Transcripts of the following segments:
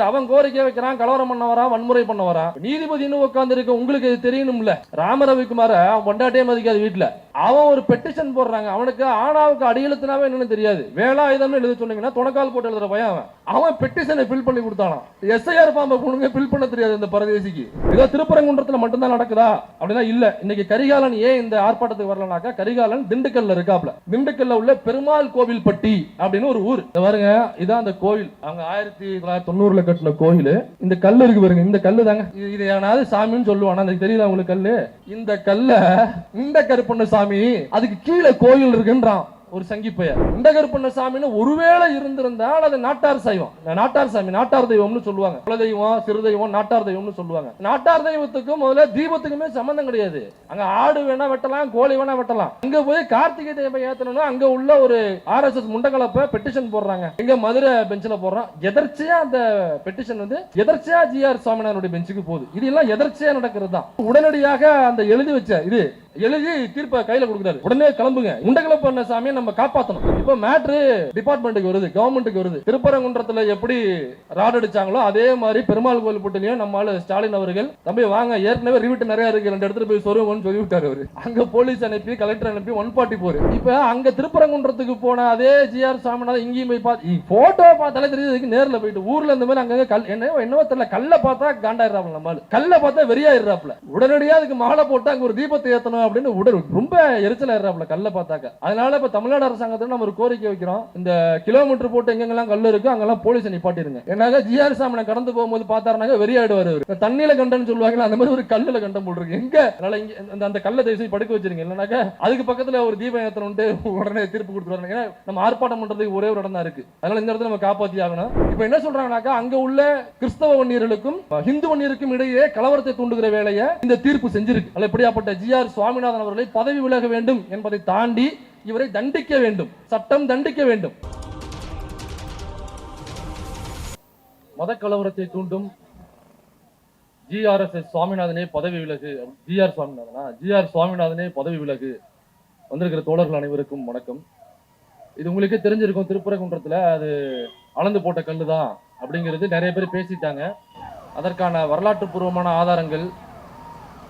அவன் கோரிக்கை வைக்கிறான், கலவரம் பண்ண வரான், வன்முறை பண்ண வரான். நீதிபதினு உட்கார்ந்து இருக்க உங்களுக்கு இது தெரியணும்ல. ராமரவிக்குமார அவன் பொண்டாட்டியே மதிக்காது வீட்டுல. அவன் ஒரு பெட்டிஷன் போடுறாங்க, அவனுக்கு ஆணாவுக்கு அடியெழுத்துனாவே என்னன்னு தெரியாது. வேலாயுதம்னு எழுத சொன்னீங்கன்னா துணக்கால் போட்டு எழுதுற பையன் அவன் பெட்டிஷனை ஃபில் பண்ணி கொடுத்தானா. எஸ்ஐஆர் ஃபார்ம் பொண்ணுங்க ஃபில் பண்ண தெரியாது இந்த பரதேசிக்கு. ஏதோ திருப்பரங்குன்றத்துல மட்டும்தான் நடக்குதா அப்படின்னா இல்ல. இன்னைக்கு கரிகாலன் ஏன் இந்த ஆர்ப்பாட்டத்துக்கு வரலனாக்கா, கரிகாலன் திண்டுக்கல்ல இருக்காப்ல. திண்டுக்கல்ல உள்ள பெருமாள் கோவில் பட்டி அப்படின்னு ஒரு ஊர் பாருங்க. இதான் அந்த கோவில். அவங்க 1990 கட்டின கோயில். இந்த கல்லு இருக்கு பாருங்க, இந்த கல்லு தாங்க. இது ஏனாவது சாமின்னு சொல்லுவானா தெரியல உங்களுக்கு. கல்லு இந்த கல்ல இந்த கருப்பண்ண சாமி, அதுக்கு கீழே கோயில் இருக்குன்றான் ஒரு சங்கிப்பையர். இந்த கருப்பண்ண சாமின்னு ஒருவேளை இருந்திருந்தால் அது நாட்டார் சைவம், நாட்டார் சாமி, நாட்டார் தெய்வம்னு சொல்லுவாங்க. குல தெய்வம், சிறு தெய்வம், நாட்டார் தெய்வம்னு சொல்லுவாங்க. நாட்டார் தெய்வத்துக்கும் முதல்ல தீபத்துக்குமே சம்பந்தம் கிடையாது. அங்க ஆடு வேணா வெட்டலாம், கோழி வேணா வெட்டலாம். அங்க போய் கார்த்திகை தீபம் ஏத்தணும்னா அங்க உள்ள ஒரு RSS முண்டகலப்ப பெட்டிஷன் போடுறாங்க. எங்க மதுரை பெஞ்சில போடுறான். எதர்ச்சியா அந்த பெட்டிஷன் எதர்ச்சியா GR சுவாமிநாதனுடைய பெஞ்சுக்கு போகுது. இது எல்லாம் எதர்ச்சியா நடக்கிறது தான். உடனடியாக அந்த எழுதி வச்ச எழுதி தீர்ப்பை கையில கொடுக்குறாரு. உடனே கிளம்புங்க, முண்டகல பண்ண சாமியை நம்ம காப்பாற்றணும். இப்ப மேட்ரு டிபார்ட்மெண்ட்டுக்கு வருது, கவர்மெண்ட்டுக்கு வருது. திருப்பரங்குன்றத்துல எப்படி ராட் அடிச்சாங்களோ அதே மாதிரி பெருமாள் கோயில் போட்டிலையும் நம்மால ஸ்டாலின் அவர்கள், தம்பி வாங்க, ஏற்கனவே ரிவிட்டு நிறைய இருக்கு, 2 இடத்துல போய் சொருவங்கன்னு சொல்லி விட்டாரு அவரு. அங்க போலீஸ் அனுப்பி, கலெக்டர் அனுப்பி 144. இப்ப அங்க திருப்பரங்குன்றத்துக்கு போன அதே GR சுவாமிநாதன் இங்கேயும் போய் பார்த்து போட்டோ பார்த்தாலே தெரியுது. நேரில் போயிட்டு ஊர்ல இந்த மாதிரி அங்க என்னவோ தெரியல, கல்ல பார்த்தா காண்டாயிடுறாப்ல, நம்மால கல்ல பார்த்தா வெறியாயிடுறாப்ல. உடனடியா அதுக்கு மாலை போட்டு அங்க ஒரு தீபத்தை ஏத்தணும் அப்படின்னு உடல் ரொம்ப எரிச்சல் ஆயிடுறாப்ல கல்ல பார்த்தாக்க. அதனால இப்ப தமிழ்நாடு அரசாங்கத்துல நம்ம ஒரு கோரிக்கை வைக்கிறோம், இந்த கிலோமீட்டர் போட்டு எங்கெங்கெல்லாம் கல்லு இருக்கு அங்கெல்லாம் போலீஸ் நிப்பாட்டிருங்க. ஏன்னாக்க GR சாமனை கடந்து போகும்போது பார்த்தாருனாக்க வெறியாயிடுவாரு. தண்ணியில கண்டன்னு சொல்லுவாங்க, அந்த மாதிரி ஒரு கல்லுல கண்டம் போட்டுருக்கு எங்க. அதனால இங்க அந்த கல்லை தேசி படுக்க வச்சிருங்க. இல்லைனாக்க அதுக்கு பக்கத்துல ஒரு தீபம் ஏத்தணும்ட்டு உடனே தீர்ப்பு கொடுத்துருவாங்க. ஏன்னா நம்ம ஆர்ப்பாட்டம் பண்றதுக்கு ஒரே ஒரு இடம் தான் இருக்கு. அதனால இந்த இடத்துல நம்ம காப்பாத்தி ஆகணும். இப்ப என்ன சொல்றாங்கன்னாக்கா, அங்க உள்ள கிறிஸ்தவ வன்னியர்களுக்கும் இந்து வன்னியருக்கும் இடையே கலவரத்தை தூண்டுகிற வேலையை இந்த தீர்ப்பு செஞ்சிருக்கு. அல்ல எப்படியாப்பட்ட GR சுவாமிநாதன் அவர்களை பதவி விலக வேண்டும் என்பதை தாண்டி இவரை தண்டிக்க வேண்டும், சட்டம் தண்டிக்க வேண்டும். மத கலவரத்தை தூண்டும் GRSS சுவாமிநாதனே பதவி விலகு. GR சுவாமிநாதனே பதவி விலகு. வந்திருக்கிற தோழர்கள் அனைவருக்கும் வணக்கம். இது உங்களுக்கே தெரிஞ்சிருக்கும், திருப்பரங்குன்றத்துல அது அளந்து போட்ட கல்லு தான் அப்படிங்கிறது நிறைய பேர் பேசிட்டாங்க. அதற்கான வரலாற்று பூர்வமான ஆதாரங்கள்,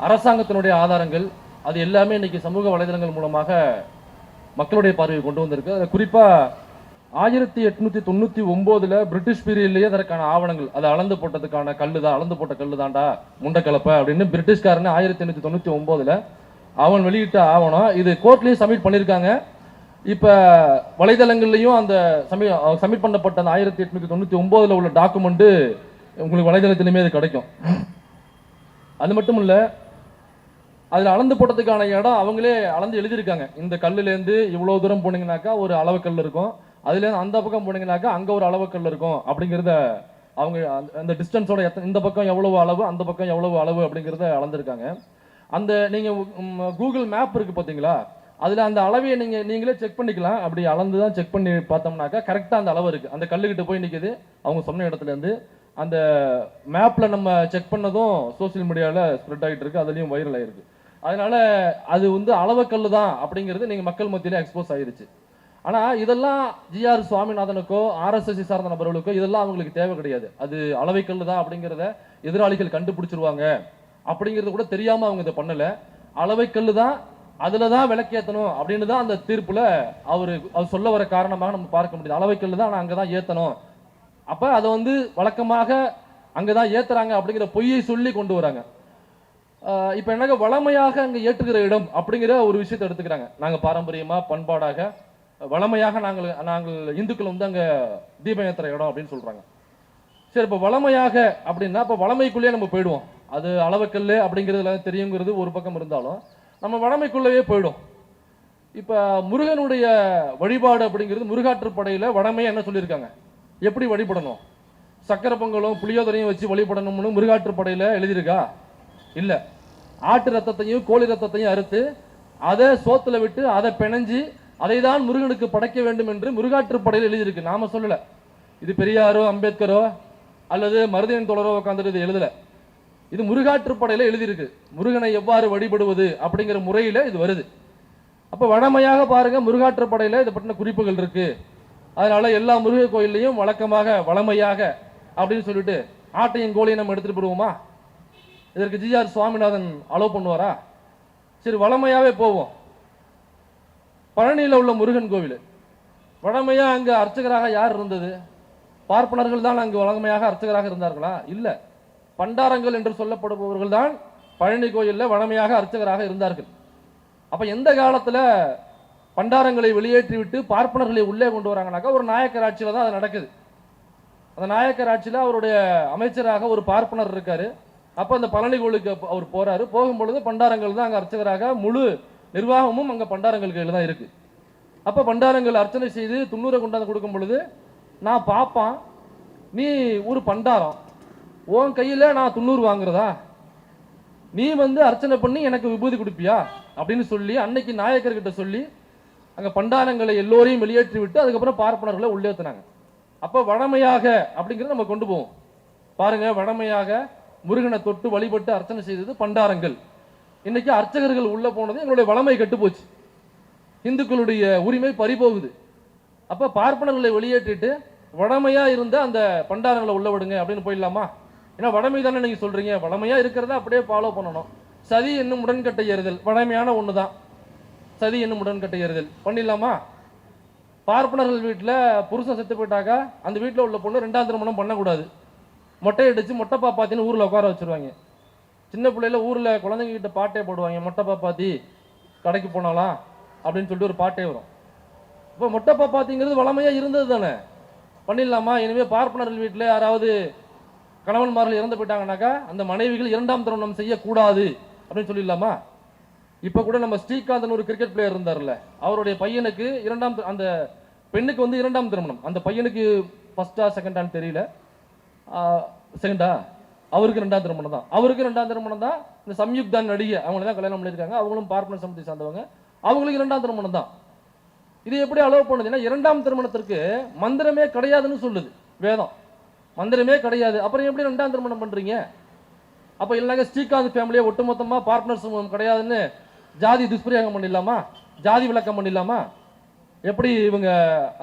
அரசாங்கத்தினுடைய ஆதாரங்கள், அது எல்லாமே இன்னைக்கு சமூக வலைதளங்கள் மூலமாக மக்களுடைய பார்வையை கொண்டு வந்திருக்கு. அது குறிப்பா 1899 பிரிட்டிஷ் பீரியட்லயே அதற்கான ஆவணங்கள், அதை அளந்து போட்டதுக்கான கல்லுதான், அளந்து போட்ட கல்லுதான்டா முண்டக்கலப்ப அப்படின்னு பிரிட்டிஷ்காரன் 1899 அவன் வெளியிட்ட ஆவணம். இது கோர்ட்லயும் சப்மிட் பண்ணியிருக்காங்க. இப்ப வலைதளங்கள்லயும் அந்த சப்மிட் பண்ணப்பட்ட அந்த 1899 உள்ள டாக்குமெண்ட் உங்களுக்கு வலைதளத்திலுமே அது கிடைக்கும். அது மட்டும் இல்ல, அதுல அளந்து போட்டதுக்கான இடம் அவங்களே அளந்து எழுதியிருக்காங்க. இந்த கல்லுல இருந்து இவ்வளவு தூரம் போனீங்கன்னாக்கா ஒரு அளவு கல் இருக்கும், அதுல இருந்து அந்த பக்கம் போனீங்கன்னாக்கா அங்க ஒரு அளவு கல் இருக்கும் அப்படிங்கறத அவங்க அந்த டிஸ்டன்ஸோட இந்த பக்கம் எவ்வளவு அளவு, அந்த பக்கம் எவ்வளவு அளவு அப்படிங்கறத அளந்திருக்காங்க. அந்த நீங்க கூகுள் மேப் இருக்கு பாத்தீங்களா, அதுல அந்த அளவையை நீங்களே செக் பண்ணிக்கலாம். அப்படி அளந்துதான் செக் பண்ணி பார்த்தோம்னாக்கா கரெக்டா அந்த அளவு இருக்கு. அந்த கல்லுகிட்ட போய் நிக்குது அவங்க சொன்ன இடத்துல இருந்து. அந்த மேப்ல நம்ம செக் பண்ணதும் சோசியல் மீடியால ஸ்ப்ரெட் ஆகிட்டு இருக்கு, அதுலயும் வைரல் ஆயிருக்கு. அதனால அது அளவக்கல்லு தான் அப்படிங்கிறது நீங்க மக்கள் மத்தியில எக்ஸ்போஸ் ஆயிருச்சு. ஆனா இதெல்லாம் GR சுவாமிநாதனுக்கோ RSS சார்ந்த நபர்களுக்கோ இதெல்லாம் அவங்களுக்கு தேவை கிடையாது. அது அளவைக்கல்லு தான் அப்படிங்கிறத எதிராளிகள் கண்டுபிடிச்சிருவாங்க அப்படிங்கிறது கூட தெரியாம அவங்க இதை பண்ணல. அளவைக்கல்லு தான், அதுலதான் விளக்கேத்தணும் அப்படின்னு தான் அந்த தீர்ப்புல அவர் சொல்ல வர காரணமாக நம்ம பார்க்க முடியுது. அளவைக்கல்லு தான், ஆனா அங்கதான் ஏத்தணும். அப்ப அதை வழக்கமாக அங்கதான் ஏத்துறாங்க அப்படிங்கிற பொய்யை சொல்லி கொண்டு வராங்க. இப்ப என்ன வளமையாக அங்க ஏற்றுகிற இடம் அப்படிங்கிற ஒரு விஷயத்தை எடுத்துக்கிறாங்க. நாங்க பாரம்பரியமா பண்பாடாக வளமையாக நாங்கள் இந்துக்கள் அங்க தீபம் ஏத்துற இடம் அப்படின்னு சொல்றாங்க. சரி, இப்ப வளமையாக அப்படின்னா இப்ப வளமைக்குள்ளேயே நம்ம போயிடுவோம். அது அளவுக்கல்லு அப்படிங்கிறதுல தெரியுங்கிறது ஒரு பக்கம் இருந்தாலும் நம்ம வளமைக்குள்ளவே போயிடும். இப்ப முருகனுடைய வழிபாடு அப்படிங்கிறது முருகாற்றுப்படையில வளமையா என்ன சொல்லியிருக்காங்க, எப்படி வழிபடணும், சக்கரை பொங்கலும் புளியோதரையும் வச்சு வழிபடணும்னு முருகாற்றுப்படையில எழுதியிருக்கா? இல்ல. ஆட்டு ரத்தத்தையும் கோழி ரத்தத்தையும் அறுத்து அதை சோத்துல விட்டு அதை பிணைஞ்சு அதை தான் முருகனுக்கு படைக்க வேண்டும் என்று முருகாற்றுப்படையில் எழுதியிருக்கு. நாம சொல்லல. இது பெரியாரோ அம்பேத்கரோ அல்லது மருதையன் தோழரோ உட்காந்துட்டு இது எழுதல. இது முருகாற்றுப்படையில எழுதியிருக்கு. முருகனை எவ்வாறு வழிபடுவது அப்படிங்கிற முறையில இது வருது. அப்ப வழமையாக பாருங்க, முருகாற்றுப்படையில இதை பற்றின குறிப்புகள் இருக்கு. அதனால எல்லா முருக கோயிலையும் வழக்கமாக வளமையாக அப்படின்னு சொல்லிட்டு ஆட்டையும் கோழியும் நம்ம எடுத்துட்டு போடுவோமா? இதற்கு ஜிஆர் சுவாமிநாதன் அலோவ் பண்ணுவாரா? சரி, வளமையாவே போவோம். பழனியில் உள்ள முருகன் கோவில் வழமையா அங்கு அர்ச்சகராக யார் இருந்தது? பார்ப்பனர்கள் தான் அங்கு வழமையாக அர்ச்சகராக இருந்தார்களா? இல்ல, பண்டாரங்கள் என்று சொல்லப்படுபவர்கள் தான் பழனி கோயிலில் வழமையாக அர்ச்சகராக இருந்தார்கள். அப்ப எந்த காலத்துல பண்டாரங்களை வெளியேற்றி விட்டு பார்ப்பனர்களை உள்ளே கொண்டு வராங்கனாக்கா ஒரு நாயக்கர் ஆட்சியில தான் அது நடக்குது. அந்த நாயக்கர் ஆட்சியில அவருடைய அமைச்சராக ஒரு பார்ப்பனர் இருக்காரு. அப்ப அந்த பழனி கோயிலுக்கு அவர் போறாரு. போகும்பொழுது பண்டாரங்கள் தான் அங்க அர்ச்சகராக, முழு நிர்வாகமும் அங்க பண்டாரங்கள் கையில் தான் இருக்கு. அப்ப பண்டாரங்கள் அர்ச்சனை செய்து துண்ணூரை கொண்டாந்து கொடுக்கும் பொழுது நான் பாப்பான், நீ ஒரு பண்டாரம், உன் கையில நான் துண்ணூறு வாங்குறதா? நீ அர்ச்சனை பண்ணி எனக்கு விபூதி கொடுப்பியா அப்படின்னு சொல்லி அன்னைக்கு நாயக்கர்கிட்ட சொல்லி அங்க பண்டாரங்களை எல்லோரையும் வெளியேற்றி விட்டு அதுக்கப்புறம் பார்ப்பனர்களை உள்ளேற்றினாங்க. அப்ப வழமையாக அப்படிங்கிறத நம்ம கொண்டு போவோம். பாருங்க, வழமையாக முருகனை தொட்டு வழிபட்டு அர்ச்சனை செய்தது பண்டாரங்கள். இன்னைக்கு அர்ச்சகர்கள் உள்ள போனது எங்களுடைய வளமை கெட்டு போச்சு, இந்துக்களுடைய உரிமை பறிபோகுது. அப்ப பார்ப்பனர்களை வெளியேற்றிட்டு வடமையா இருந்த அந்த பண்டாரங்களை உள்ள விடுங்க அப்படின்னு போயிடலாமா? ஏன்னா வடமை தானே நீங்க சொல்றீங்க, வடமையா இருக்கிறத அப்படியே ஃபாலோ பண்ணணும். சதி என்னும் உடன்கட்டை ஏறுதல் வடமையான ஒண்ணுதான். சதி என்னும் உடன்கட்டை ஏறுதல் பண்ணிடலாமா? பார்ப்பனர்கள் வீட்டில் புருஷன் செத்து போயிட்டாக்கா அந்த வீட்டில் உள்ள பொண்ணு 2ஆம் திருமணம் பண்ணக்கூடாது. மொட்டை அடிச்சு மொட்டை பாப்பாத்தின்னு ஊரில் உட்கார வச்சிருவாங்க. சின்ன பிள்ளையில ஊரில் குழந்தைங்க கிட்ட பாட்டே போடுவாங்க, மொட்டை பாப்பாத்தி கடைக்கு போனாலாம் அப்படின்னு சொல்லிட்டு ஒரு பாட்டே வரும். இப்போ மொட்டை பாப்பாத்திங்கிறது வளமையாக இருந்தது தானே, பண்ணிடலாமா? இனிமேல் பார்ப்பனர்கள் வீட்டில் யாராவது கணவன்மார்கள் இறந்து போயிட்டாங்கனாக்கா அந்த மனைவிகள் 2ஆம் திருமணம் செய்யக்கூடாது அப்படின்னு சொல்லிடலாமா? இப்போ கூட நம்ம ஸ்ரீகாந்த் ஒரு கிரிக்கெட் பிளேயர் இருந்தார்ல, அவருடைய பையனுக்கு அந்த பெண்ணுக்கு 2ஆம் திருமணம். அந்த பையனுக்கு ஃபர்ஸ்டா செகண்டான்னு தெரியல, செகண்டா, அவருக்கு 2ஆம் திருமணம் தான். அவருக்கு 2ஆம் திருமணம் தான். இந்த சம்யுக்தான் நடிகை அவங்கள தான் கல்யாணம் பண்ணியிருக்காங்க. அவங்களும் பார்ப்பன சமூகத்தை சார்ந்தவங்க. அவங்களுக்கு 2ஆம் திருமணம் தான். இது எப்படி அலோவ் பண்ணுதுன்னா 2ஆம் திருமணத்திற்கு மந்திரமே கிடையாதுன்னு சொல்லுது வேதம். மந்திரமே கிடையாது, அப்புறம் எப்படி 2ஆம் திருமணம் பண்றீங்க? அப்ப இல்லைங்க ஸ்ரீகாந்த் ஃபேமிலியை ஒட்டுமொத்தமா பார்ட்னர் சமூகம் கிடையாதுன்னு ஜாதி துஷ்பிரயோகம் பண்ணிடலாமா? ஜாதி விளக்கம் பண்ணிடலாமா? எப்படி இவங்க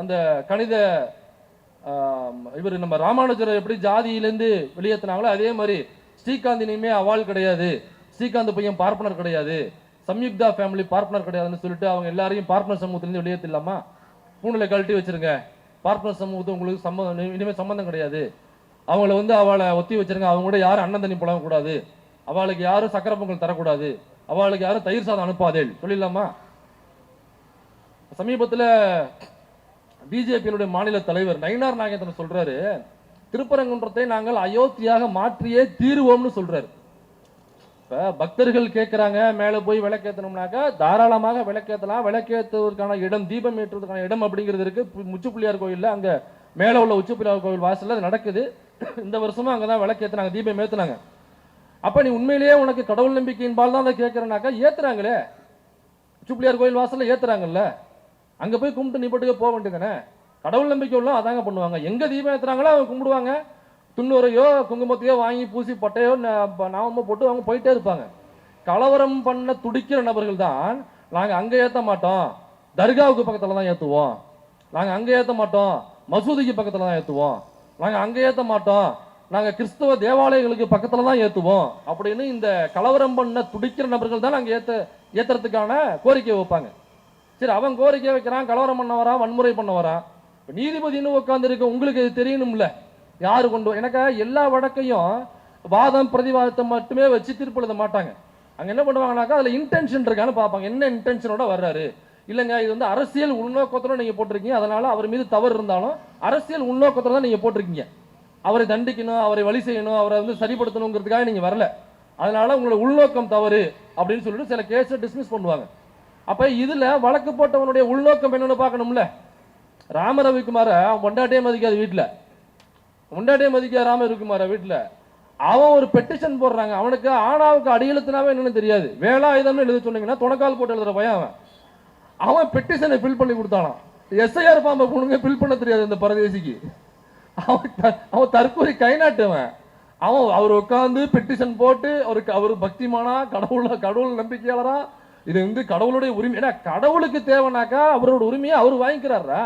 அந்த கணித இவர் நம்ம ராமானுஜரை எப்படி ஜாதியிலேருந்து வெளியேற்றினாங்களோ அதே மாதிரி ஸ்ரீகாந்த் இனிமே அவாள் கிடையாது, ஸ்ரீகாந்த் பையன் பார்ப்பனர் கிடையாது, சம்யுக்தா ஃபேமிலி பார்ப்பனர் கிடையாதுன்னு சொல்லிட்டு அவங்க எல்லாரையும் பார்ப்பனர் சமூகத்திலேருந்து வெளியேற்றலாமா? பூணில கழட்டி வச்சிருங்க, பார்ப்பனர் சமூகத்தை உங்களுக்கு சம்மந்தம் இனிமேல் சம்பந்தம் கிடையாது, அவங்கள அவளை ஒத்தி வச்சிருங்க, அவங்க கூட யாரும் அண்ணன் தண்ணி புழங்க கூடாது, அவளுக்கு யாரும் சக்கரை பொங்கல் தரக்கூடாது, அவளுக்கு யாரும் தயிர் சாதம் அனுப்பாதே சொல்லிடலாமா? சமீபத்தில் பிஜேபியினுடைய மாநில தலைவர் நயினார் நாகேந்திரன் சொல்றாரு, திருப்பரங்குன்றத்தை நாங்கள் அயோத்தியாக மாற்றியே தீருவோம்னு சொல்றாரு. இப்ப பக்தர்கள் கேட்கிறாங்க மேல போய் விளக்கேற்றணும்னாக்கா தாராளமாக விளக்கேற்றலாம். விளக்கேற்றுவதற்கான இடம், தீபம் ஏற்றுவதற்கான இடம் அப்படிங்கிறது இருக்கு. முச்சுப்பிள்ளையார் கோயில்ல அங்க மேல உள்ள உச்சிப்பிள்ளையார் கோயில் வாசல்ல அது நடக்குது. இந்த வருஷமும் அங்கதான் விளக்கேற்றினாங்க, தீபம் ஏத்துனாங்க. அப்ப நீ உண்மையிலேயே உனக்கு கடவுள் நம்பிக்கையின்பால் தான் அதை கேட்கிறனாக்கா ஏத்துறாங்களே, உச்சிப்பிள்ளையார் கோயில் வாசல்ல ஏத்துறாங்கல்ல, அங்க போய் கும்பிட்டு நீ பாட்டுக்கு போக வேண்டியதானே? கடவுள் நம்பிக்கை உள்ள அதாங்க பண்ணுவாங்க. எங்க தீபம் ஏத்துறாங்களோ அவங்க கும்பிடுவாங்க, துண்ணூரையோ குங்குமத்தையோ வாங்கி பூசி பட்டையோ நாம போட்டு அவங்க போயிட்டே இருப்பாங்க. கலவரம் பண்ண துடிக்கிற நபர்கள் தான் நாங்க அங்க ஏத்த மாட்டோம், தர்காவுக்கு பக்கத்துல தான் ஏத்துவோம், நாங்க அங்க ஏத்த மாட்டோம், மசூதிக்கு பக்கத்துல தான் ஏத்துவோம், நாங்க அங்க ஏத்த மாட்டோம், நாங்க கிறிஸ்தவ தேவாலயங்களுக்கு பக்கத்துல தான் ஏத்துவோம் அப்படின்னு இந்த கலவரம் பண்ண துடிக்கிற நபர்கள் தான் நாங்க ஏத்துறதுக்கான கோரிக்கை வைப்பாங்க. சரி, அவன் கோரிக்கை வைக்கிறான், கலவரம் பண்ண வரான், வன்முறை பண்ண வரான். நீதிபதினு உட்கார்ந்து இருக்க உங்களுக்கு இது தெரியணும்ல, யாரு கொண்டு எனக்கு எல்லா வழக்கையும் வாதம் பிரதிவாதத்தை மட்டுமே வச்சு தீர்ப்பு எழுத மாட்டாங்க. அங்க என்ன பண்ணுவாங்கன்னாக்கா அதுல இன்டென்ஷன் இருக்கான்னு பார்ப்பாங்க. என்ன இன்டென்ஷனோட வர்றாரு, இல்லைங்க இது அரசியல் உள்நோக்கத்தோட நீங்க போட்டிருக்கீங்க, அதனால அவர் மீது தவறு இருந்தாலும் அரசியல் உள்நோக்கத்தோட தான் நீங்க போட்டிருக்கீங்க, அவரை தண்டிக்கணும், அவரை வழி செய்யணும், அவரை சரிப்படுத்தணுங்கிறதுக்காக நீங்க வரல, அதனால உங்களோட உள்நோக்கம் தவறு அப்படின்னு சொல்லிட்டு சில கேஸை டிஸ்மிஸ் பண்ணுவாங்க. அப்ப இதுல வழக்கு போட்டவனுடைய உள்நோக்கம் என்னன்னு பார்க்கணும்ல. ராம ரவிக்குமார பொண்டாட்டியே மதிக்காது வீட்டுல, பொண்டாட்டியே மதிக்காத ராம ரவிக்குமார வீட்டுல அவன் ஒரு பெட்டிஷன் போடுறாங்க. அவனுக்கு ஆணாவுக்கு அடியெழுத்தினாவே என்னன்னு தெரியாது, வேலாயுதம்னு எழுத சொன்னீங்கன்னா துணைக்கால் போட்டு எழுதுற பையன் அவன். அவன் பெட்டிஷனை ஃபில் பண்ணி கொடுத்தானான். எஸ்ஐஆர் பாம்பை பொண்ணுங்க ஃபில் பண்ண தெரியாது இந்த பரதேசிக்கு. அவன் தற்கொலை கை நாட்டுவன். அவர் உட்காந்து பெட்டிஷன் போட்டு அவர் பக்திமானா, கடவுள் நம்பிக்கையாளரா, இது கடவுளுடைய உரிமை. ஏன்னா கடவுளுக்கு தேவைனாக்கா அவரோட உரிமையை அவர் வாங்கிக்கிறாரா?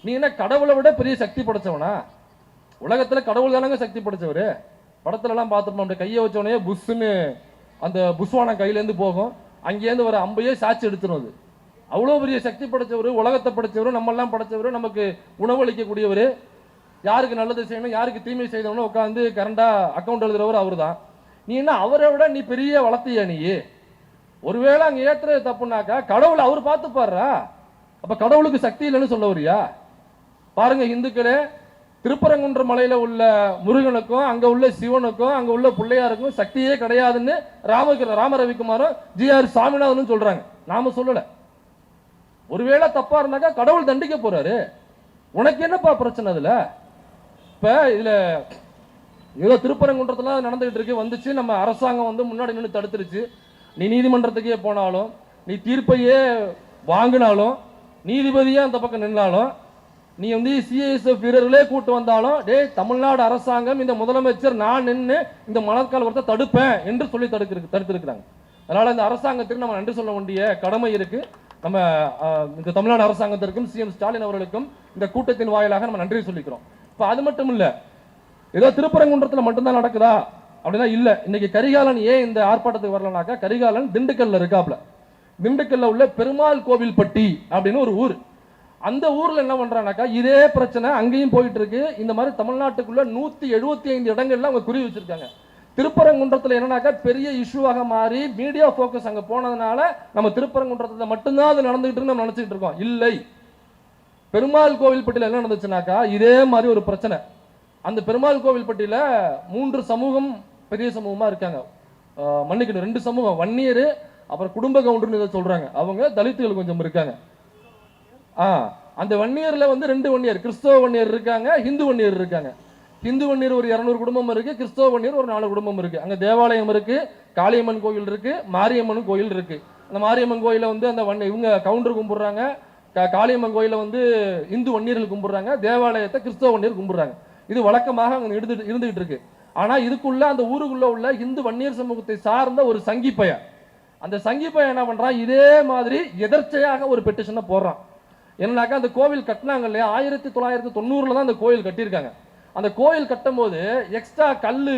நீ என்ன கடவுளை விட பெரிய சக்தி படைச்சவனா? உலகத்துல கடவுள் தானங்க சக்தி படைச்சவரு. படத்துல எல்லாம் பார்த்துருப்போம், அப்படி கையை வச்சோடனே புஷ்ன்னு அந்த புஷ்வானம் கையிலேருந்து போகும், அங்கேருந்து வர அம்பையே சாட்சி எடுத்துரும். அது அவ்வளோ பெரிய சக்தி படைச்சவர், உலகத்தை படைச்சவர், நம்ம எல்லாம் படைச்சவர், நமக்கு உணவளிக்கக்கூடியவர், யாருக்கு நல்லது செய்யணும் யாருக்கு தீமை செய்யணும்னு உட்காந்து கரண்டா அக்கௌண்ட் எழுதுறவர் அவர் தான். நீ என்ன அவரை விட நீ பெரிய வளர்த்தியா நீ? ஒருவேளை அங்க ஏத்துறது தப்புனாக்கா கடவுளை அவர் பார்த்து பாடுறா. அப்ப கடவுளுக்கு சக்தி இல்லைன்னு சொல்ல வரியா? பாருங்க இந்துக்களே, திருப்பரங்குன்ற மலையில உள்ள முருகனுக்கும் அங்க உள்ள சிவனுக்கும் அங்க உள்ள பிள்ளையாருக்கும் சக்தியே கிடையாதுன்னு ராம ரவிக்குமாரும் ஜி.ஆர். சாமிநாதனும் சொல்றாங்க, நாம சொல்லல. ஒருவேளை தப்பா இருந்தாக்கா கடவுள் தண்டிக்க போறாரு. உனக்கு என்னப்பா பிரச்சனை? அதுல இப்ப இதுல ஏதோ திருப்பரங்குன்றத்துல நடந்துகிட்டு இருக்கு, வந்துச்சு, நம்ம அரசாங்கம் வந்து முன்னாடி நின்று தடுத்துருச்சு. நீ நீதிமன்றத்துக்கே போனாலும், நீ தீர்ப்பையே வாங்கினாலும், நீதிபதியே அந்த பக்கம் நின்னாலும், நீ வந்து சிஐஎஸ்எஃப் வீரர்களே கூட்டு வந்தாலும், டே தமிழ்நாடு அரசாங்கம் இந்த முதலமைச்சர் நான் நின்று இந்த மணற்கால் தடுப்பேன் என்று சொல்லி தடுத்திருக்கிறாங்க. அதனால இந்த அரசாங்கத்துக்கு நம்ம நன்றி சொல்ல வேண்டிய கடமை இருக்கு. நம்ம இந்த தமிழ்நாடு அரசாங்கத்திற்கும் சிஎம் ஸ்டாலின் அவர்களுக்கும் இந்த கூட்டத்தின் வாயிலாக நம்ம நன்றி சொல்லிக்கிறோம். இப்ப அது மட்டும் இல்ல, ஏதோ திருப்பரங்குன்றத்துல மட்டும்தான் நடக்குதா அப்படின்னா இல்ல. இன்னைக்கு கரிகாலன் ஏன் இந்த ஆர்ப்பாட்டத்துக்கு வரலனாக்கா, கரிகாலன் திண்டுக்கல்ல இருக்காப்ல. திண்டுக்கல்ல உள்ள பெருமாள் கோவில்பட்டி அப்படின்னு ஒரு ஊர். அந்த ஊர்ல என்ன பண்றானாக்கா, இதே பிரச்சனை அங்கேயும் போயிட்டு இருக்கு. இந்த மாதிரி தமிழ்நாட்டுக்குள்ள 175 இடங்கள்ல அவங்க குறி வச்சிருக்காங்க. திருப்பரங்குன்றத்துல என்னன்னாக்கா பெரிய இஷ்யூவாக மாறி மீடியா போக்கஸ் அங்க போனதுனால நம்ம திருப்பரங்குன்றத்துல மட்டும்தான் அது நடந்துகிட்டு இருக்கு நம்ம நினைச்சிட்டு இருக்கோம். இல்லை, பெருமாள் கோவில்பட்டியில என்ன நடந்துச்சுனாக்கா இதே மாதிரி ஒரு பிரச்சனை. அந்த பெருமாள் கோவில்பட்டியில 3 சமூகம் பெரிய சமூகமா இருக்காங்க. மன்னிக்கணும், 2 சமூகம், வன்னியர் அப்புறம் குடும்ப கவுண்டர்னு இதை சொல்றாங்க. அவங்க தலித்துகள் கொஞ்சம் இருக்காங்க. அந்த வன்னியர்ல வந்து 2 வன்னியர், கிறிஸ்தவ வன்னியர் இருக்காங்க, ஹிந்து வன்னியர் இருக்காங்க. ஹிந்து வன்னியர் ஒரு 200 குடும்பம் இருக்கு, கிறிஸ்தவ வன்னியர் ஒரு 4 குடும்பம் இருக்கு. அங்க தேவாலயம் இருக்கு, காளியம்மன் கோயில் இருக்கு, மாரியம்மன் கோயில் இருக்கு. அந்த மாரியம்மன் கோயில வந்து அந்த இவங்க கவுண்டர் கும்பிடுறாங்க, காளியம்மன் கோயில வந்து இந்து வன்னியர்கள் கும்பிடுறாங்க, தேவாலயத்தை கிறிஸ்தவ வன்னியர் கும்பிடுறாங்க. இது வழக்கமாக அங்க இருந்துகிட்டு இருக்கு. ஆனா இதுக்குள்ள அந்த ஊருக்குள்ள உள்ள இந்து வன்னியர் சமூகத்தை சார்ந்த ஒரு சங்கி பையன், அந்த சங்கி பையன் என்ன பண்றான், இதே மாதிரி எதர்ச்சையாக ஒரு பெட்டிஷனை போடுறான். என்னன்னாக்கா அந்த கோவில் கட்டினாங்க இல்லையா, 1990 தான் அந்த கோயில் கட்டியிருக்காங்க. அந்த கோயில் கட்டும் போது எக்ஸ்ட்ரா கல்லு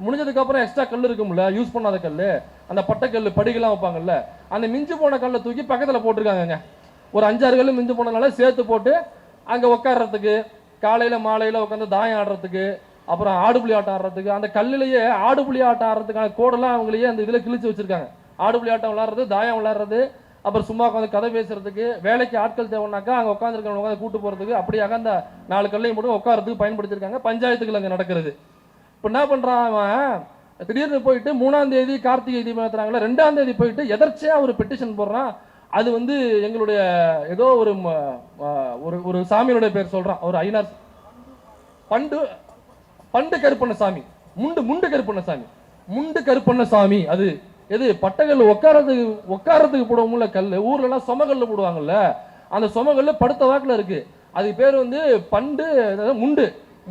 முடிஞ்சதுக்கு அப்புறம் எக்ஸ்ட்ரா கல் இருக்கும்ல, யூஸ் பண்ணாத கல்லு, அந்த பட்டைக்கல் படிகள்லாம் வைப்பாங்கல்ல, அந்த மிஞ்சு போன கல்லை தூக்கி பக்கத்துல போட்டிருக்காங்க. ஒரு 5-6 கல்லு மிஞ்சு போனதுனால சேர்த்து போட்டு அங்க உட்கார்றதுக்கு, காலையில மாலையில உட்காந்து தாயம் ஆடுறதுக்கு, அப்புறம் ஆடுபுலி ஆட்டம் ஆடுறதுக்கு, அந்த கல்லுலயே ஆடுபுலி ஆட்டம் ஆடுறதுக்கான கோடெல்லாம் அவங்களையே அந்த இதுல கிழிச்சு வச்சிருக்காங்க. ஆடுபுலி ஆட்டம் விளையாடுறது, தாயம் விளையாடுறது, அப்புறம் சும்மா உட்காந்து கதை பேசுறதுக்கு, வேலைக்கு ஆட்கள் தேவைனாக்கா அங்க உட்காந்துருக்கவங்க உட்காந்து கூட்டு போறதுக்கு, அப்படியாக அந்த 4 கல்லையும் மட்டும் உட்காரத்துக்கு பயன்படுத்திருக்காங்க. பஞ்சாயத்துகள் அங்க நடக்கிறது. இப்ப என்ன பண்றான் அவன், திடீர்னு போயிட்டு 3ஆம் தேதி கார்த்திகை தீபம் ஏத்துறாங்களா, 2ஆம் தேதி போயிட்டு எதர்ச்சியா ஒரு பெட்டிஷன் போடுறான். அது வந்து எங்களுடைய ஏதோ ஒரு சாமியோட பேர் சொல்றான், ஒரு ஐநார் பண்டு கருப்பண்ணசாமி, முண்டு கருப்பண்ணசாமி, முண்டு கருப்பண்ணசாமி. அது எது பட்டகல் உட்காரத்துக்கு போடுவோம்ல கல்லு, ஊர்ல எல்லாம் சொமகல்ல போடுவாங்கல்ல, அந்த சொமகல்ல படுத்த வாக்குல இருக்கு. அது பேர் வந்து பண்டு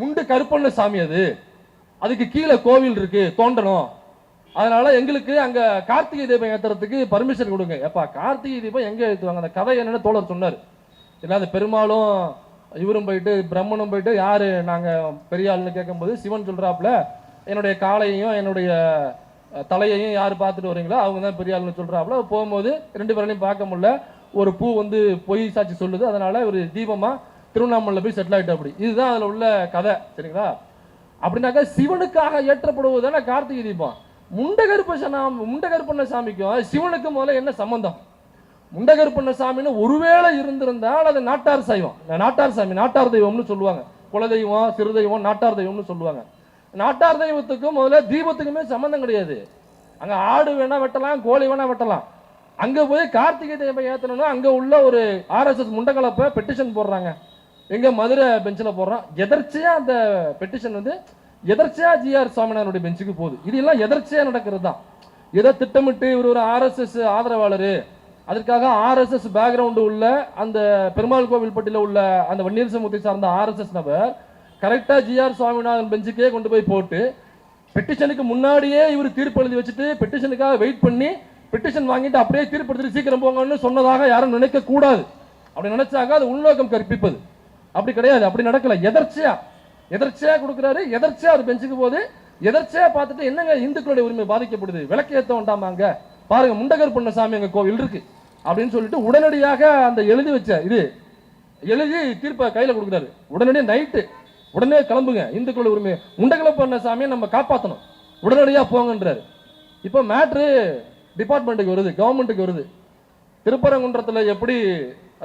முண்டு கருப்பண்ணசாமி. அதுக்கு கீழே கோவில் இருக்கு, தோண்டணும். அதனால எங்களுக்கு அங்க கார்த்திகை தீபம் ஏத்துறதுக்கு பர்மிஷன் கொடுங்க. எப்பா கார்த்திகை தீபம் எங்க ஏத்துவாங்க, அந்த கதை என்னன்னு தோழர் சொன்னார். ஏன்னா அந்த பெருமாளும் இவரும் போயிட்டு பிரம்மனும் போயிட்டு யாரு நாங்க பெரிய ஆளுன்னு கேட்கும்போது சிவன் சொல்றாப்புல, என்னுடைய காலையையும் என்னுடைய தலையையும் யாரு பார்த்துட்டு வரீங்களோ அவங்க தான் பெரிய ஆளுன்னு சொல்றாப்புல. போகும்போது 2 பேரையும் பார்க்க முடியல, ஒரு பூ வந்து பொய் சாட்சி சொல்லுது, அதனால ஒரு தீபமா திருவண்ணாமலை போய் செட்டில் ஆயிட்டு. அப்படி இதுதான் அதுல உள்ள கதை, சரிங்களா? அப்படின்னாக்கா சிவனுக்காக ஏற்றப்படுவதுதானே கார்த்திகை தீபம். முண்டகருப்பண்ணசாமிக்கும் சிவனுக்கு முதல்ல என்ன சம்பந்தம்? முண்டகருப்பண்ணசாமின்னு ஒருவேளை இருந்திருந்தால் அது நாட்டார் சைவம், நாட்டார் சாமி, நாட்டார் தெய்வம்னு சொல்லுவாங்க. குலதெய்வம், சிறு தெய்வம், நாட்டார் தெய்வம்னு சொல்லுவாங்க. நாட்டார் தெய்வத்துக்கும் முதல்ல தீபத்துக்குமே சம்பந்தம் கிடையாது. அங்க ஆடு வேணா வெட்டலாம், கோழி வேணா வெட்டலாம். அங்க போய் கார்த்திகை தீபம் ஏத்தணும்னா அங்க உள்ள ஒரு RSS முண்டகலப்ப பெட்டிஷன் போடுறாங்க. எங்க மதுரை பெஞ்சில் போடுறான். எதர்ச்சியா அந்த பெட்டிஷன் வந்து எதர்ச்சியா ஜி.ஆர். சுவாமிநாதனுடைய பெஞ்சுக்கு போகுது. இது எல்லாம் எதர்ச்சியா நடக்கிறது தான். ஏதோ திட்டமிட்டு இவர் ஒரு RSS ஆதரவாளர், அதற்காக RSS பேக்ரவுண்டு உள்ள அந்த பெருமாள் கோவில்பட்டியில் உள்ள அந்த வன்னியர் சமூகத்தை சார்ந்த RSS நபர் கரெக்டா ஜி.ஆர். சுவாமிநாதன் பெஞ்சுக்கே கொண்டு போய் போட்டு, பெட்டிஷனுக்கு முன்னாடியே இவர் தீர்ப்பு எழுதி வச்சுட்டு பெட்டிஷனுக்காக வெயிட் பண்ணி பெட்டிஷன் வாங்கிட்டு அப்படியே தீர்ப்பு எடுத்துட்டு சீக்கிரம் போங்கன்னு சொன்னதாக யாரும் நினைக்க கூடாது. அப்படி நினைச்சாங்க அது உள்நோக்கம் கற்பிப்பது. அப்படி கிடையாது, அப்படி நடக்கல. எதர்ச்சியா எதர்ச்சியா கொடுக்குறாரு, எதர்ச்சியா ஒரு பெஞ்சுக்கு போது எதர்ச்சியா பார்த்துட்டு என்னங்க இந்துக்களுடைய உரிமை பாதிக்கப்படுது, விளக்கேற்ற வேண்டாமாங்க பாருங்க, முண்டகர் பண்ண சாமி எங்க கோவில் இருக்கு அப்படின்னு சொல்லிட்டு உடனடியாக அந்த எழுதி வச்ச இது எழுதி தீர்ப்பை கையில கொடுக்குறாரு. உடனடியே நைட்டு உடனே கிளம்புங்க, இந்துக்களுடைய உரிமை முண்டகலை பண்ண சாமியை நம்ம காப்பாற்றணும், உடனடியா போங்கன்றாரு. இப்போ மேட்ரு டிபார்ட்மெண்ட்டுக்கு வருது, கவர்மெண்ட்டுக்கு வருது. திருப்பரங்குன்றத்துல எப்படி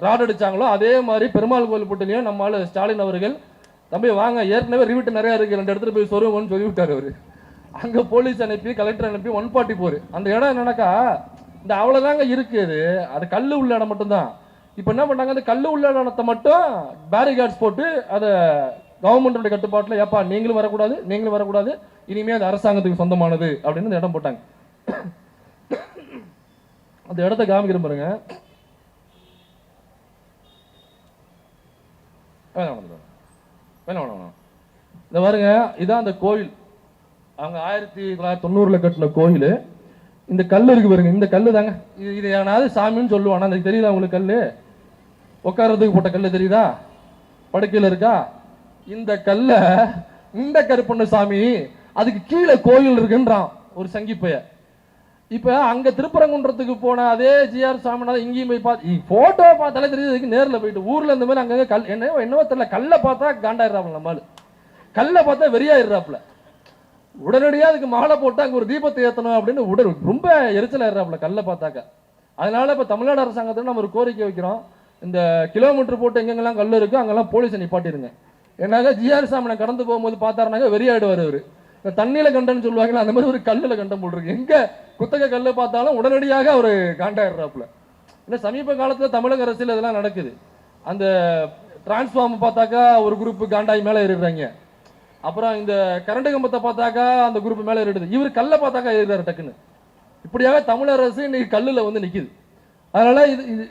ராட் அடிச்சாங்களோ அதே மாதிரி பெருமாள் கோயில் போட்டிலையும் நம்மளால ஸ்டாலின் அவர்கள் தம்பி வாங்க, ஏற்கனவே ரிவிட்டு நிறைய இருக்கு, 2 இடத்துல போய் சொருவோம்னு சொல்லிவிட்டாரு அவரு. அங்க போலீஸ் அனுப்பி கலெக்டர் அனுப்பி 144 அந்த இடம் என்னன்னாக்கா இந்த அவ்வளவுதாங்க இருக்கு, அது கல்லு உள்ள இடம் மட்டும்தான். இப்ப என்ன பண்ணாங்க, அந்த கல்லு உள்ள இடத்தை மட்டும் பேரிகார்ட்ஸ் போட்டு அதை கவர்மெண்டோட கட்டுப்பாட்டுல ஏப்பா நீங்களும் வரக்கூடாது, இனிமே அது அரசாங்கத்துக்கு சொந்தமானது அப்படின்னு இந்த இடம் போட்டாங்க. அந்த இடத்தை காமிக்கிற பாருங்க. இந்த பாருங்க, இதான் அந்த கோயில். அவங்க 1990 கட்டின கோயில். இந்த கல் இருக்கு பாருங்க, இந்த கல்லு தாங்க. இது ஏனாவது சாமின்னு சொல்லுவானா, எனக்கு தெரியுதா உங்களுக்கு? கல்லு உட்கார்றதுக்கு போட்ட கல்லு தெரியுதா, படுக்கையில் இருக்கா? இந்த கல்ல இந்த கருப்பண்ண சாமி அதுக்கு கீழே கோயில் இருக்குன்றான் ஒரு சங்கிப்பைய. இப்ப அங்க திருப்பரங்குன்றத்துக்கு போன அதே ஜிஆர் சாமிநாதன் இங்கேயும் போய் பார்த்து போட்டோ பார்த்தாலே தெரியுது, நேரில் போயிட்டு ஊர்ல இந்த மாதிரி அங்கங்க கல் என்னவோ தெரியல, கல்லை பார்த்தா காண்டாயிடுறாப்புல, நம்மளு கல்லை பார்த்தா வெறியாயிடுறாப்புல. உடனடியாக அதுக்கு மாலை போட்டு அங்க ஒரு தீபத்தை ஏற்றணும் அப்படின்னு ரொம்ப எரிச்சல் ஆயிடுறாப்புல கல்லை பார்த்தாக்க. அதனால இப்ப தமிழ்நாடு அரசாங்கத்தில் நம்ம ஒரு கோரிக்கை வைக்கிறோம், இந்த கிலோமீட்டர் போட்டு எங்கெங்கெல்லாம் கல் இருக்கு அங்கெல்லாம் போலீஸை நிப்பாட்டிருங்க. ஏன்னாக்க ஜிஆர் சாமனை கடந்து போகும்போது பார்த்தாருனாக்க வெறியாயிடுவார் அவரு. இந்த தண்ணியில கண்டன்னு சொல்லுவாங்களா அந்த மாதிரி ஒரு கல்லுல கண்டம் போட்டிருக்கு, எங்க குத்தகை கல்லு பார்த்தாலும் உடனடியாக அவரு காண்டாயிடுறாப்புல. ஏன்னா சமீப காலத்துல தமிழக அரசியல் இதெல்லாம் நடக்குது. அந்த டிரான்ஸ்ஃபார்ம் பார்த்தாக்கா ஒரு குரூப் காண்டாய் மேல ஏறிடுறாங்க, அப்புறம் இந்த கரண்ட் கம்பத்தை பார்த்தாக்கா அந்த குரூப் மேல ஏறிடுது, இவர் கல்லை பார்த்தாக்கா ஏறிடுறாரு டக்குன்னு. இப்படியாக தமிழ் அரசு இன்னைக்கு கல்லுல வந்து நிக்குது. அதனால இது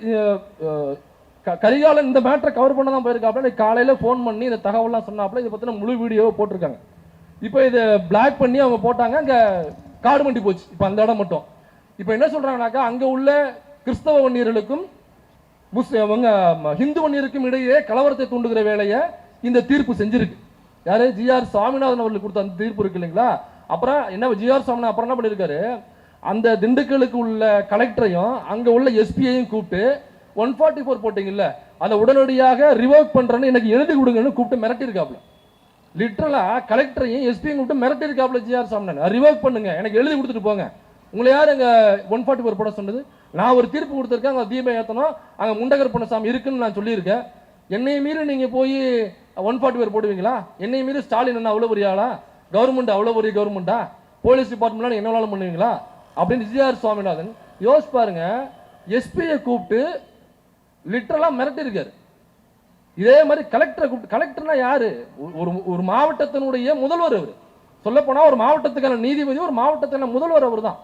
கரிகாலன் இந்த மேட்டரை கவர் பண்ண தான் போயிருக்காப்புல. காலையில போன் பண்ணி இந்த தகவல்லாம் சொன்னாப்புல, இதை பத்தின முழு வீடியோவை போட்டிருக்காங்க. இப்போ இதை பிளாக் பண்ணி அவங்க போட்டாங்க, அங்க காடு மண்டி போச்சு இப்ப அந்த இடம் மட்டும். இப்ப என்ன சொல்றாங்கன்னாக்கா அங்க உள்ள கிறிஸ்தவ வன்னியர்களுக்கும் ஹிந்து வன்னியருக்கும் இடையே கலவரத்தை தூண்டுகிற வேலையை இந்த தீர்ப்பு செஞ்சிருக்கு. யாரு? ஜிஆர் சாமிநாதன் அவர்களுக்கு கொடுத்த அந்த தீர்ப்பு இருக்கு இல்லைங்களா. அப்புறம் என்ன ஜிஆர் சாமிநாதன் அப்புறம் என்ன பண்ணிருக்காரு, அந்த திண்டுக்கலுக்கு உள்ள கலெக்டரையும் அங்க உள்ள எஸ்பியையும் கூப்பிட்டு 144 போட்டீங்கல்ல அதை உடனடியாக ரிவோக் பண்றேன்னு எனக்கு எழுதி கொடுங்கன்னு கூப்பிட்டு மிரட்டி இருக்காப்ல. லிட்டரலா கலெக்டரையும் எஸ்பியும் கூப்பிட்டு மிரட்டி இருக்காப்ல ஜிஆர் சாமிநாதன், ரிவோக் பண்ணுங்க, எனக்கு எழுதி கொடுத்துட்டு போங்க. உங்களை யார் அங்க 144 போட சொன்னது? நான் ஒரு தீர்ப்பு கொடுத்துருக்கேன், அங்க தீபம் ஏற்றணும், அங்க முண்டகர் பண்ண சாமி இருக்குன்னு நான் சொல்லியிருக்கேன். என்னை மீறி நீங்க போய் 144 போடுவீங்களா? என்னை மீறி ஸ்டாலின் என்ன அவ்வளவு பெரிய ஆளா? கவர்மெண்ட் அவ்வளவு பெரிய கவர்மெண்டா? போலீஸ் டிபார்ட்மெண்ட்ல என்ன வேணாலும் பண்ணுவீங்களா அப்படின்னு ஜிஆர் சுவாமிநாதன் யோசிச்சு பாருங்க. எஸ்பியை கூப்பிட்டு லிட்டரலா மிரட்டி இருக்காரு. இதே மாதிரி கலெக்டரை கூப்பிட்டு, கலெக்டர்னா யாரு? ஒரு மாவட்டத்தினுடைய முதல்வர் அவர். சொல்ல போனா ஒரு மாவட்டத்துக்கான நீதிபதி, ஒரு மாவட்டத்துக்கான முதல்வர் அவர் தான்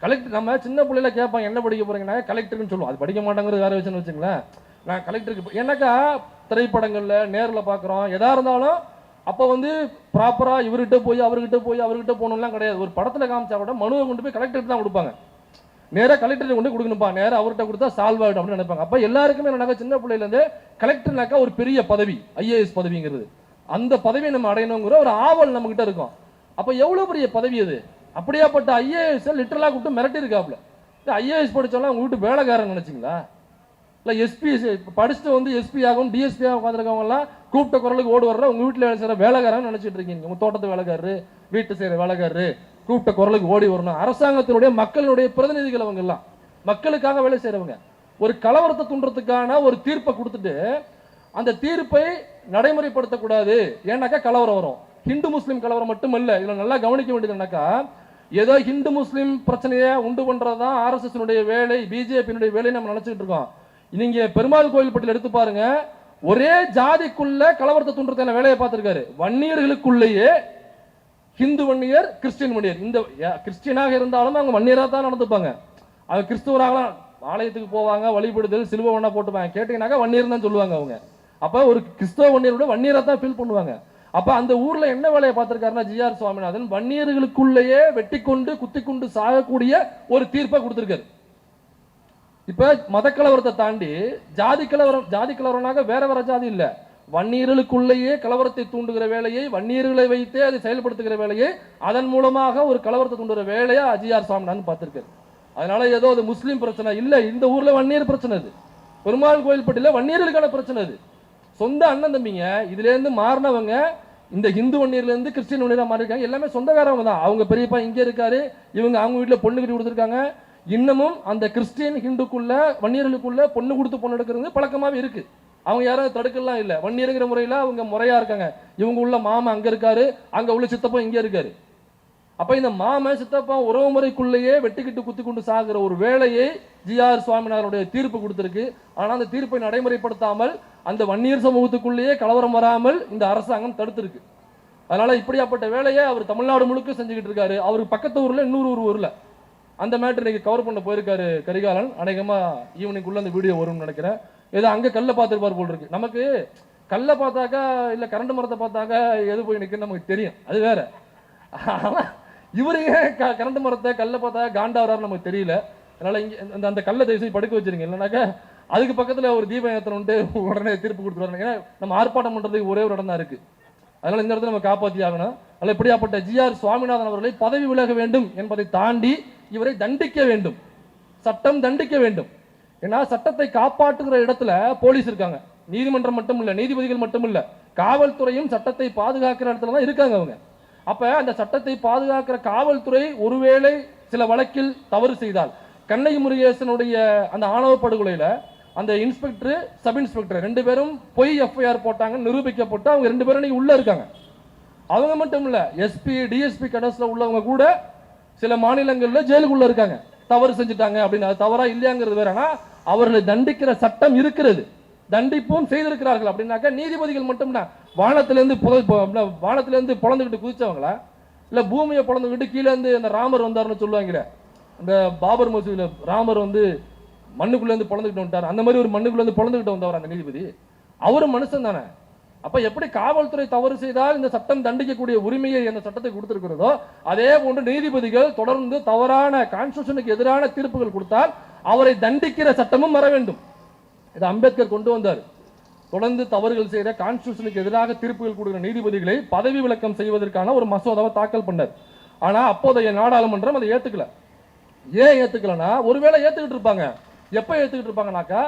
கலெக்டர். நம்ம சின்ன பிள்ளைல கேட்பாங்க என்ன படிக்க போறீங்கன்னா கலெக்டர்னு சொல்லுவோம், அது படிக்க மாட்டாங்கிறது வேற விஷயம் வச்சுங்களேன். நான் கலெக்டருக்கு என்னக்கா திரைப்படங்கள்ல நேரில் பார்க்குறோம், எதா இருந்தாலும் அப்போ வந்து ப்ராப்பரா இவர்கிட்ட போய் அவர்கிட்ட போகணும்லாம் கிடையாது. ஒரு படத்துல காமிச்சா கூட மனுவை கொண்டு போய் கலெக்டருக்கு தான் கொடுப்பாங்க, நேராக கலெக்டர் கொண்டு கொடுக்கணும்பா, நேராக அவர்கிட்ட கொடுத்தா சால்வ் ஆகிடும் அப்படின்னு நினைப்பாங்க. அப்ப எல்லாருக்குமே என்னன்னாக்கா சின்ன பிள்ளையில இருந்து கலெக்டர்னாக்கா ஒரு பெரிய பதவி, ஐஏஎஸ் பதவிங்கிறது, அந்த பதவியை நம்ம அடையணுங்கிற ஒரு ஆவல் நம்ம கிட்ட இருக்கும். அப்ப எவ்வளவு பெரிய பதவி அது? அப்படியாப்பட்ட ஐஏஎஸ் லிட்டரலா கூப்பிட்டு மிரட்டி இருக்காப்ல. ஐஏஎஸ் படிச்சாலும் அவங்க வீட்டு வேலைக்காரன் நினைச்சிங்களா? இல்ல எஸ்பி படிச்சுட்டு வந்து எஸ்பி ஆகும் டிஎஸ்பி ஆகும் உட்காந்துருக்கவங்க எல்லாம் கூப்பிட்ட குரலுக்கு ஓடு வர்ற உங்க வீட்டுல வேலை செய்யற வேலைக்காரன் நினைச்சிட்டு இருக்கீங்க. உங்க தோட்டத்து வேலைக்காரரு, வீட்டு செய்யற வேலைக்காரரு கூப்பிட்ட குரலுக்கு ஓடி வரணும். அரசாங்கத்தினுடைய மக்களுடைய பிரதிநிதிகள் அவங்க எல்லாம் மக்களுக்காக வேலை செய்யறவங்க. ஒரு கலவரத்தை தூண்டுறதுக்கான ஒரு தீர்ப்பை கொடுத்துட்டு அந்த தீர்ப்பை நடைமுறைப்படுத்தக்கூடாது, ஏன்னாக்கா கலவரம் வரும். ஹிந்து முஸ்லீம் கலவரம் மட்டுமல்ல, இதுல நல்லா கவனிக்க வேண்டியது என்னக்கா, ஏதோ ஹிந்து முஸ்லீம் பிரச்சனையை உண்டு பண்றதுதான் ஆர்எஸ்எஸ் வேலை, பிஜேபி வேலை நம்ம நினைச்சிட்டு இருக்கோம். நீங்க பெருமாள் கோயில் பட்டியல் எடுத்து பாருங்க, ஒரே ஜாதிக்குள்ள கலவரத்தை தூண்டுறதுக்கான வேலையை பார்த்திருக்காரு. வன்னியர்களுக்குள்ளேயே ஹிந்து வன்னியர், கிறிஸ்டியன் வன்னியர். இந்த கிறிஸ்டியனாக இருந்தாலும் அவங்க வன்னியரா தான் நடந்துப்பாங்க. அவங்க கிறிஸ்துவராக ஆலயத்துக்கு போவாங்க, வழிபடுதல் சிலுவை ஒண்ணா போட்டுப்பாங்க. கேட்டீங்கன்னாக்கா வன்னியர் தான் சொல்லுவாங்க அவங்க. அப்ப ஒரு கிறிஸ்தவ வன்னியரோட வன்னியரா தான் ஃபீல் பண்ணுவாங்க. அப்ப அந்த ஊர்ல என்ன வேலையை பார்த்திருக்காருன்னா ஜிஆர் சுவாமிநாதன் வன்னியர்களுக்குள்ளேயே வெட்டி கொண்டு குத்தி கொண்டு சாகக்கூடிய ஒரு தீர்ப்பை கொடுத்திருக்காரு. இப்ப மத கலவரத்தை தாண்டி ஜாதி கலவரம்னாக வேற வேற ஜாதி இல்ல, வன்னியர்களுக்குள்ளேயே கலவரத்தை தூண்டுகிற வேலையை, வன்னியர்களை வைத்தே அதை செயல்படுத்துகிற வேலையை, அதன் மூலமாக ஒரு கலவரத்தை தூண்டுகிற வேலையா ஜிஆர் சாமிநாதன் பார்த்திருக்காரு. அதனால ஏதோ அது முஸ்லீம் பிரச்சனை இல்ல, இந்த ஊர்ல வன்னியர் பிரச்சனை, அது பெருமாள் கோயில்பட்டியில வன்னியர்களுக்கான பிரச்சனை. அது சொந்த அண்ணன் தம்பிங்க. இதுல இருந்து மாறினவங்க இந்த ஹிந்து வன்னியர்ல இருந்து கிறிஸ்டின் வன்னியரா மாறி இருக்காங்க. எல்லாமே சொந்தக்காரவங்க தான். அவங்க பெரியப்பா இங்க இருக்காரு, இவங்க அவங்க வீட்டுல பொண்ணு கட்டி கொடுத்துருக்காங்க. இன்னமும் அந்த கிறிஸ்டியன் ஹிந்துக்குள்ள வன்னியர்களுக்குள்ள பொண்ணு கொடுத்து பொண்ணு எடுக்கிறது பழக்கமாவே இருக்கு. அவங்க யாரும் தடுக்கலாம் இல்ல. வன்னியருங்கிற முறையில அவங்க முறையா இருக்காங்க. இவங்க உள்ள மாமா அங்க இருக்காரு, அங்க உள்ள சித்தப்பா இங்க இருக்காரு. அப்ப இந்த மாம சித்தப்பா உறவு முறைக்குள்ளேயே வெட்டிக்கிட்டு குத்தி கொண்டு சாகுற ஒரு வேலையை ஜிஆர் சுவாமிநாதனுடைய தீர்ப்பு கொடுத்திருக்கு. ஆனா அந்த தீர்ப்பை நடைமுறைப்படுத்தாமல் அந்த வன்னியர் சமூகத்துக்குள்ளேயே கலவரம் வராமல் இந்த அரசாங்கம் தடுத்திருக்கு. அதனால இப்படியாப்பட்ட வேலையை அவர் தமிழ்நாடு முழுக்க செஞ்சுக்கிட்டு இருக்காரு. அவருக்கு பக்கத்து ஊர்ல இன்னொரு ஊர்ல அந்த மேட்டர் இன்னைக்கு கவர் பண்ண போயிருக்காரு கரிகாலன். அநேகமா ஈவினிங்குள்ள அந்த வீடியோ வரும்னு நினைக்கிறேன். ஏதோ அங்க கல்ல பார்த்துருப்பார் போல் இருக்கு. நமக்கு கல்லை பார்த்தாக்கா இல்ல கரண்ட் மரத்தை பார்த்தாக்கா எது போய் நிற்குன்னு நமக்கு தெரியும், அது வேற. ஆனா இவரு ஏன் கரண்ட் மரத்தை கல்லை பார்த்தா காண்டா வராரு நமக்கு தெரியல. அதனால இங்க அந்த கல்லை தயவுசெய்து படுக்க வச்சிருங்க. இல்லைனாக்கா அதுக்கு பக்கத்துல ஒரு தீபம் ஏற்றணும்ட்டு உடனே தீர்ப்பு கொடுத்துருவாங்க. ஏன்னா நம்ம ஆர்ப்பாட்டம் பண்றதுக்கு ஒரே ஒரு இடம் தான் இருக்கு. அதனால இந்த இடத்துல நம்ம காப்பாற்றி ஆகணும். அதில் இப்படியாப்பட்ட ஜிஆர் சுவாமிநாதன் அவர்களை பதவி விலக வேண்டும் என்பதை தாண்டி இவரை தண்டிக்க வேண்டும், சட்டம் தண்டிக்க வேண்டும். ஏன்னா சட்டத்தை காப்பாற்றுகிற இடத்துல போலீஸ் இருக்காங்க, நீதிமன்றம் மட்டும் இல்ல, நீதிபதிகள் மட்டும் இல்ல, காவல்துறையும் சட்டத்தை பாதுகாக்கிற இடத்துல தான் இருக்காங்க அவங்க. அப்ப அந்த சட்டத்தை பாதுகாக்கிற காவல்துறை ஒருவேளை சில வழக்கில் தவறு செய்தால், கண்ணகி முருகேசனுடைய அந்த ஆணவ படுகொலையில அந்த இன்ஸ்பெக்டர் சப் இன்ஸ்பெக்டர் 2 பேரும் பொய் எஃப்ஐஆர் போட்டாங்க, நிரூபிக்கப்பட்டு அவங்க 2 பேரும் உள்ள இருக்காங்க. அவங்க மட்டும் இல்ல, எஸ்பி டிஎஸ்பி கடஸ்ல உள்ளவங்க கூட சில மாநிலங்கள்ல ஜெயிலுக்குள்ள இருக்காங்க, தவறு செஞ்சுட்டாங்க அப்படின்னு. அது தவறா இல்லையாங்கிறது வேற. ஆனா அவர்களை தண்டிக்கிற சட்டம் இருக்கிறது, தண்டிப்பும் செய்திருக்கிறார்கள். அப்படின்னாக்கா நீதிபதிகள் மட்டும் வானத்திலிருந்து பொழந்துகிட்டு குதிச்சவங்களா, இல்ல பூமியை பொழந்துகிட்டு கீழே இருந்து அந்த ராமர் வந்தாருன்னு சொல்லுவாங்களே, அந்த பாபர் மசூதியில ராமர் மண்ணுக்குள்ள இருந்து பொழந்துகிட்டு வந்துட்டார், அந்த மாதிரி ஒரு மண்ணுக்குள்ள இருந்து பொழந்துகிட்டு வந்தவர் அந்த நீதிபதி, அவரும் மனுஷன் தானே. அப்ப எப்படி காவல்துறை தவறு செய்தால் இந்த சட்டம் தண்டிக்கக்கூடிய உரிமையை அந்த சட்டத்தை கொடுத்திருக்கிறதோ, அதே போன்று நீதிபதிகள் தொடர்ந்து தவறான கான்ஸ்டிடியூஷனுக்கு எதிரான தீர்ப்புகள் கொடுத்தால் அவரை தண்டிக்கிற சட்டமும் வர வேண்டும். இது அம்பேத்கர் கொண்டு வந்தார். தொடர்ந்து தவறுகள் செய்த கான்ஸ்டிடியூஷனுக்கு எதிராக தீர்ப்புகள் கொடுக்கிற நீதிபதிகளை பதவி விலக்கம் செய்வதற்கான ஒரு மசோதாவை தாக்கல் பண்ணார். ஆனா அப்போதைய நாடாளுமன்றம் அதை ஏத்துக்கல. ஏன் ஏத்துக்கலனா, ஒருவேளை ஏத்துக்கிட்டு இருப்பாங்க. எப்ப ஏத்துக்கிட்டு இருப்பாங்கனாக்கா,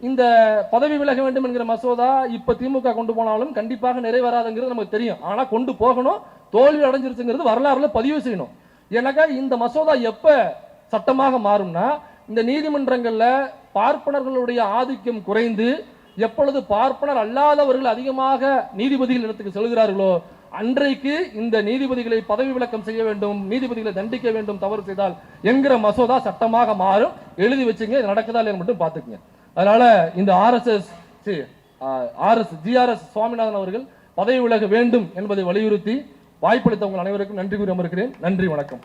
இந்த பதவி விலக வேண்டும் என்கிற மசோதா இப்ப திமுக கொண்டு போனாலும் கண்டிப்பாக நிறைவேறாதுங்கிறது நமக்கு தெரியும். ஆனா கொண்டு போகணும், தோல்வி அடைஞ்சிருச்சுங்கிறது வரலாறுல பதிவு செய்யணும். ஏன்னாக்கா இந்த மசோதா எப்ப சட்டமாக மாறும்னா, இந்த நீதிமன்றங்கள்ல பார்ப்பனர்களுடைய ஆதிக்கம் குறைந்து எப்பொழுது பார்ப்பனர் அல்லாதவர்கள் அதிகமாக நீதிபதிகள் இடத்துக்கு செல்கிறார்களோ அன்றைக்கு இந்த நீதிபதிகளை பதவி விலக்கம் செய்ய வேண்டும், நீதிபதிகளை தண்டிக்க வேண்டும் தவறு செய்தால் என்கிற மசோதா சட்டமாக மாறும். எழுதி வச்சுங்க, இது நடக்குதா இல்லைன்னு மட்டும் பார்த்துக்குங்க. அதனால இந்த ஜிஆர்எஸ் சுவாமிநாதன் அவர்கள் பதவி விலக வேண்டும் என்பதை வலியுறுத்தி வாய்ப்பளித்த உங்கள் அனைவருக்கும் நன்றி கூறி அமர்கிறேன். நன்றி, வணக்கம்.